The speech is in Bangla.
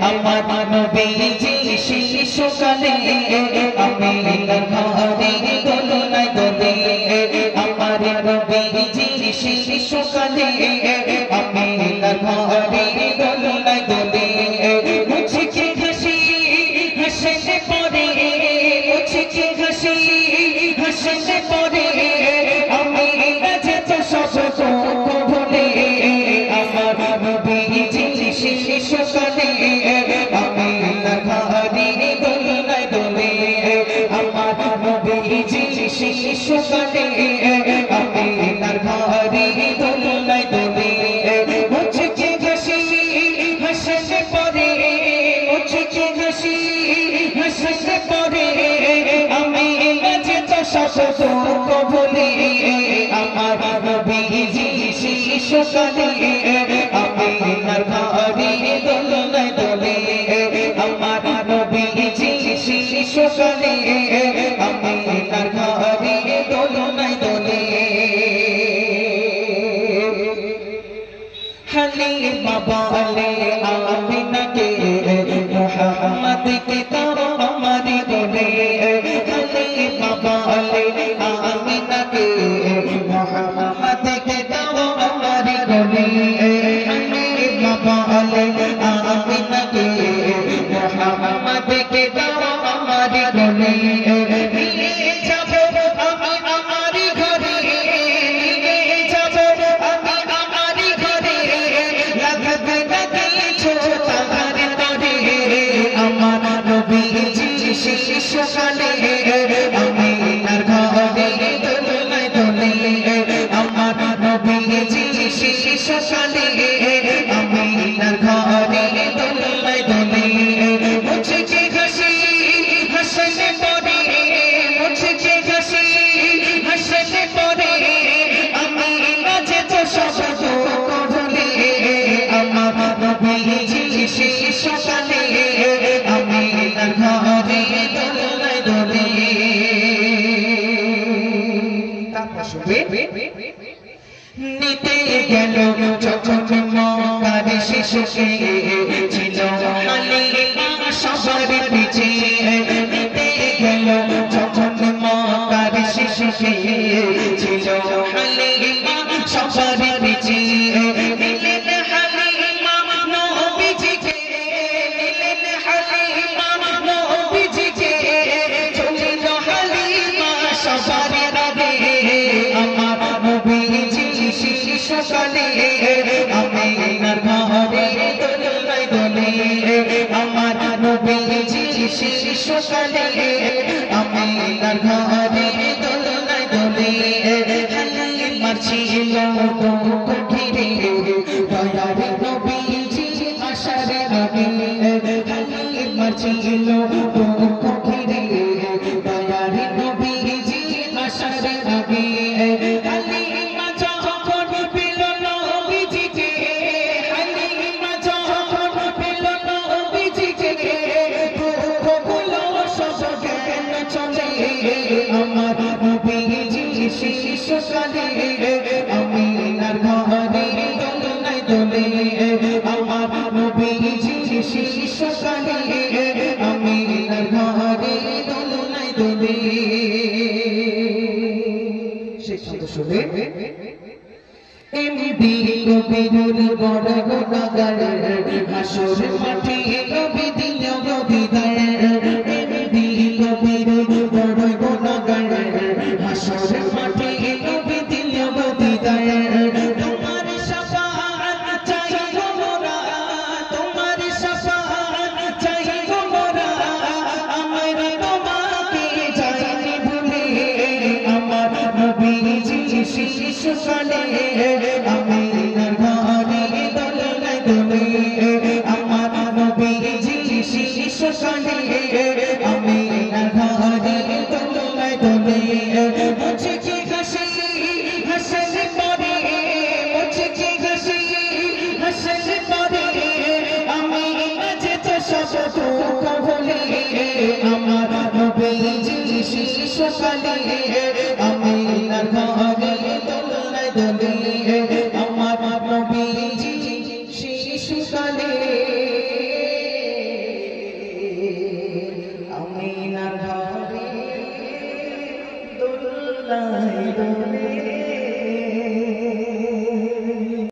আমার নবীজি শিশুকালে আমি ঘরে দোলনায় দোলে আমার নবীজি শিশুকালে আমি ঘরে দোলনায় দোলে মুছকে হাসি হাসতে পরে মুছকে হাসি হাসতে পরে আমি যেত সব ভুলে আমার নবীজি শিশুকালে আমি ঘরে দোলনায় দোলে আমার নবীজি শিশুকালে আমি ঘরে দোলনায় দোলে মুছকে হাসি হাসতে পরে মুছকে হাসি হাসতে পরে আমি যেত সব ভুলে আমার নবীজি শিশুকালে আমি ঘরে দোলনায় দোলে আমার নবীজি শিশুকালে আমি ঘরে দোলনায় দোলে হালিমা বলে আমিনাকে মুহাম্মদ কে তার আমারি বলে হালিমা বলে আমিনাকে মুহাম্মদ কে তার আমারি বলে হালিমা বলে আমিনাকে মুহাম্মদ কে তার আমারি বলে নিয়ে যাব আমি আমারি ঘরে নিয়ে যাব আমি আমারি ঘরে লাগবে না কিছু তাহার তরে আমার নবীজি শিশুকালে আমি ঘরে দোলনায় দোলে আমার নবীজি শিশুকালে আমি ঘরে দোলনায় দোলে মুছকে হাসি হাসতে পরে মুছকে হাসি হাসতে পরে আমি যেত সব ভুলে আমার নবীজি শিশুকালে আমি ঘরে দোলনায় দোলে নিতে গেল যখন মক্কার শিশুকে ছিল হালিমা সবার পিছে নিতে গেল যখন মক্কার শিশুকে ছিল হালিমা সবার পিছে নিলেন হালিমা নবীজিকে নিলেন হালিমা নবীজিকে চলিল হালিমা সবার আগে আমার নবীজি শিশুকালে আমি ঘরে দোলনায় দোলে আমার নবীজি শিশুকালে আমি ঘরে দোলনায় দোলে হালিমার ছিল ঘিরে দয়ার নবীজি আসার আগে হালিমার ছিল ঘিরে দয়ার নবীজি আসার আগে হালিমা যখন পেল নবীজিকে হালিমা যখন পেল নবীজিকে দুঃখগুলো সব জ্ঞান চলে আমার নবীজি শিশুকালে আমি ঘরে দোলনায় দোলে আমার নবীজি শিশুকালে আমি ঘরে দোলনায় দোলে শুনে এমডি কবিরুল বড় গুনাহগার হাসর মাঠে নবী দিল বিদায় এমডি কবিরুল বড় গুনাহগার হাসর মাঠে নবী দিল বিদায় তোমার শাফাআত চাই মোরা তোমার শাফাআত চাই মোরা আমার তোমাকে যাইনি ভুলে আমার নবীজি শিশুকালে আমি ঘরে দোলনায় দোলে আমার নবীজি শিশুকালে আমি ঘরে দোলনায় দোলে মুছকে হাসি হাসতে পরে মুছকে হাসি হাসতে পরে আমি যেত সব ভুলে আমার নবীজি শিশুকালে আমি ঘরে দোলনায় দোলে আমার নবীজি শিশুকালে